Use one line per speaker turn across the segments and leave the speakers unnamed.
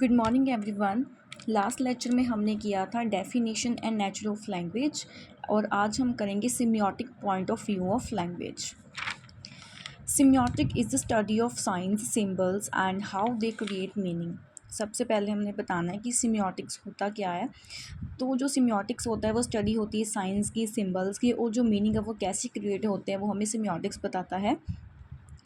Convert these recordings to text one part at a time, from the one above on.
Good morning everyone. Last lecture में हमने किया था definition and nature of language और आज हम करेंगे semiotic point of view of language. Semiotic is the study of science symbols and how they create meaning. सबसे पहले हमने बताना है कि सिमियोटिक्स होता क्या है। तो जो सिमियोटिक्स होता है वो स्टडी होती है साइंस की, सिंबल्स की, और जो मीनिंग है वो कैसे क्रिएट होते हैं वो हमें सिमियोटिक्स बताता है।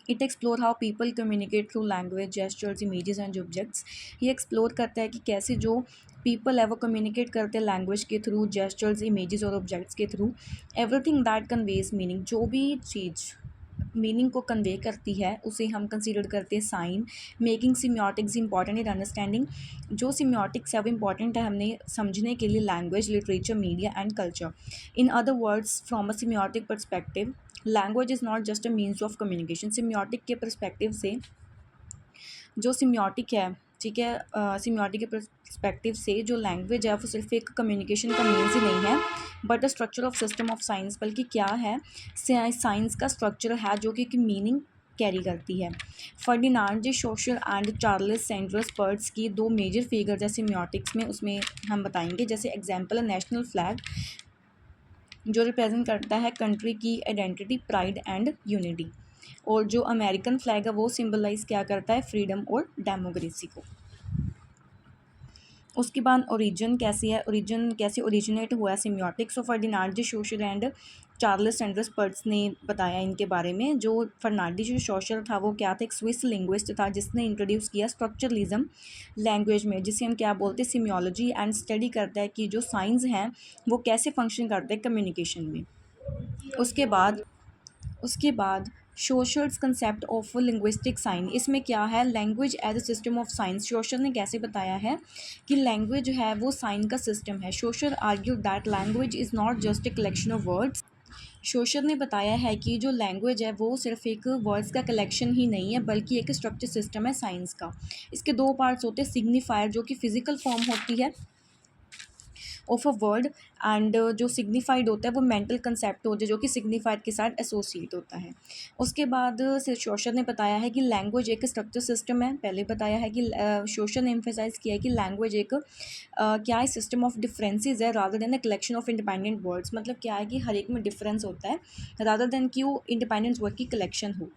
It explore how people communicate through language, gestures, images and objects. ये एक्सप्लोर करता है कि कैसे जो पीपल है वो कम्युनिकेट करते हैं लैंग्वेज के थ्रू, जेस्चर्स, इमेजेस और ऑब्जेक्ट्स के through. Everything that conveys meaning, जो भी चीज़ मीनिंग को कन्वे करती है उसे हम कंसीडर करते हैं sign. Making semiotics important in understanding, जो सिमियोटिक्स है वो इंपॉर्टेंट है हमने समझने के लिए language, literature, media and culture. In other words, from a semiotic perspective, language is not just a means of communication. Semiotic के परस्पेक्टिव से जो सिमियोटिक है, ठीक है, सिमियोटिक के परस्पेक्टिव से जो लैंग्वेज है वो सिर्फ एक कम्युनिकेशन का मीन्स ही नहीं है but the structure of system of science, बल्कि क्या है, साइंस का स्ट्रक्चर है जो कि मीनिंग कैरी करती है। Ferdinand de Saussure and Charles Sanders Peirce की दो मेजर फिगर्स है सिमियोटिक्स में, उसमें हम बताएंगे। जैसे एग्जांपल है नेशनल फ्लैग, जो रिप्रेजेंट करता है कंट्री की आइडेंटिटी, प्राइड एंड यूनिटी, और जो अमेरिकन फ्लैग है वो सिंबलाइज क्या करता है, फ्रीडम और डेमोक्रेसी को। उसके बाद ओरिजिन कैसी है, ओरिजिन कैसे ओरिजिनेट हुआ है semiotics. Of Ferdinand de Saussure and Charles Sanders Peirce ने बताया इनके बारे में। जो फर्नांडी जो सोशल था वो क्या था, एक स्विस लिंग्विस्ट था जिसने इंट्रोड्यूस किया स्ट्रक्चरलिज्म लैंग्वेज में, जिसे हम क्या बोलते हैं, सिमियोलॉजी, एंड स्टडी करता है कि जो साइंस हैं वो कैसे फंक्शन करते हैं कम्युनिकेशन में। उसके बाद Saussure's concept of linguistic sign, इसमें क्या है, language as a system of signs. Saussure ने कैसे बताया है कि लैंग्वेज जो है वो साइन का सिस्टम है। Social argue that language is not just a collection of words. Social ने बताया है कि जो लैंग्वेज है वो सिर्फ एक वर्ड्स का कलेक्शन ही नहीं है बल्कि एक स्ट्रक्चर सिस्टम है साइंस का। इसके दो पार्ट्स होते हैं, सिग्निफायर जो कि फिजिकल फॉर्म होती है ऑफ अ वर्ड, एंड जो सिग्निफाइड होता है वो मेंटल कंसेप्ट होता है जो कि सिग्निफाइड के साथ एसोसिएट होता है। उसके बाद सोशल ने बताया है कि लैंग्वेज एक स्ट्रक्चर सिस्टम है। पहले बताया है कि सोशल ने एम्फेसाइज किया है कि लैंग्वेज एक क्या है, सिस्टम ऑफ डिफरेंसेस है rather than a collection of independent words. मतलब क्या है कि हर एक में डिफरेंस होता है रादर देन कि वो इंडिपेंडेंट वर्ड की कलेक्शन हो।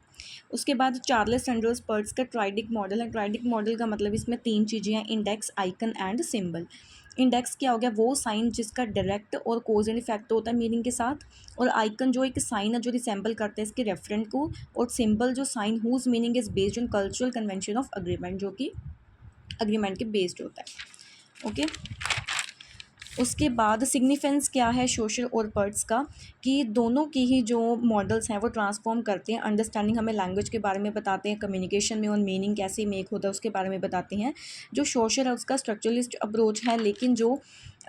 उसके बाद चार्ल्स सैंडर्स पर्ट्स का ट्राइडिक मॉडल है। ट्राइडिक मॉडल का मतलब इसमें तीन चीज़ें हैं, index, icon and symbol. Index क्या हो गया, वो साइन जिसका डायरेक्ट और कोज एंड इफेक्ट होता है मीनिंग के साथ, और आइकन जो एक साइन है जो रिसेंबल करता है इसके रेफरेंट को, और सिंबल जो sign whose meaning is based on cultural convention of agreement, जो कि अग्रीमेंट के बेस्ड होता है। ओके, उसके बाद सिग्निफिकेंस क्या है सोशल और पर्ट्स का, कि दोनों की ही जो मॉडल्स हैं वो ट्रांसफॉर्म करते हैं अंडरस्टैंडिंग, हमें लैंग्वेज के बारे में बताते हैं, कम्युनिकेशन में और मीनिंग कैसे मेक होता है उसके बारे में बताते हैं। जो सोशल है उसका स्ट्रक्चरलिस्ट अप्रोच है, लेकिन जो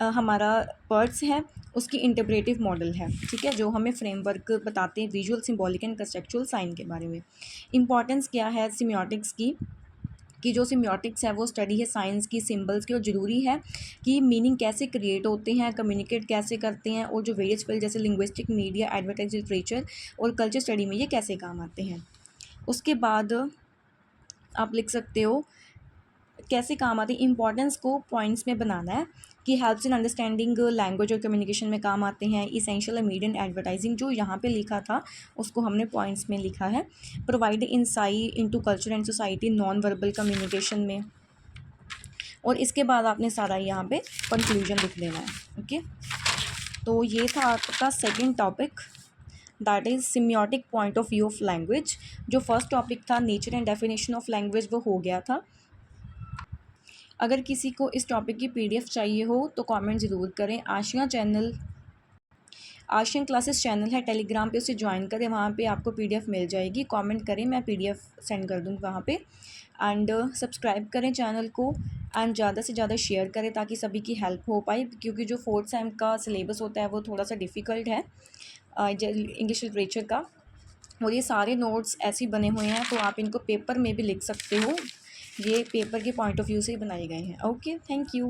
हमारा पर्ट्स है उसकी इंटरप्रेटिव मॉडल है, ठीक है, जो हमें फ्रेमवर्क बताते हैं visual, symbolic and conceptual sign के बारे में। इंपॉर्टेंस क्या है सिमियोटिक्स की, कि जो सिमियोटिक्स है वो स्टडी है साइंस की, सिंबल्स की, और ज़रूरी है कि मीनिंग कैसे क्रिएट होते हैं, कम्युनिकेट कैसे करते हैं, और जो वेरियस फील्ड जैसे लिंग्विस्टिक, मीडिया, एडवर्टाइज, लिटरेचर और कल्चर स्टडी में ये कैसे काम आते हैं। उसके बाद आप लिख सकते हो कैसे काम आती है, इंपॉर्टेंस को पॉइंट्स में बनाना है कि हेल्प्स इन अंडरस्टैंडिंग लैंग्वेज और कम्युनिकेशन में काम आते हैं। इसेंशियल मीडिया एंड एडवर्टाइजिंग जो यहाँ पे लिखा था उसको हमने पॉइंट्स में लिखा है। Provide insight into culture and society, non verbal communication में, और इसके बाद आपने सारा यहाँ पे कंक्लूजन लिख देना है। ओके, तो ये था आपका second topic, that is semiotic point of view of language. जो फर्स्ट टॉपिक था nature and definition of language वो हो गया था। अगर किसी को इस टॉपिक की पीडीएफ चाहिए हो तो कमेंट ज़रूर करें। आशियन क्लासेस चैनल है टेलीग्राम पे, उसे ज्वाइन करें, वहाँ पे आपको पीडीएफ मिल जाएगी। कमेंट करें, मैं पीडीएफ सेंड कर दूँगी वहाँ पे। एंड सब्सक्राइब करें चैनल को, एंड ज़्यादा से ज़्यादा शेयर करें ताकि सभी की हेल्प हो पाए, क्योंकि जो 4th सेम का सिलेबस होता है वो थोड़ा सा डिफ़िकल्ट है इंग्लिश लिटरेचर का, और ये सारे नोट्स ऐसे बने हुए हैं तो आप इनको पेपर में भी लिख सकते हो। ये पेपर के पॉइंट ऑफ व्यू से ही बनाए गए हैं। Okay, thank you.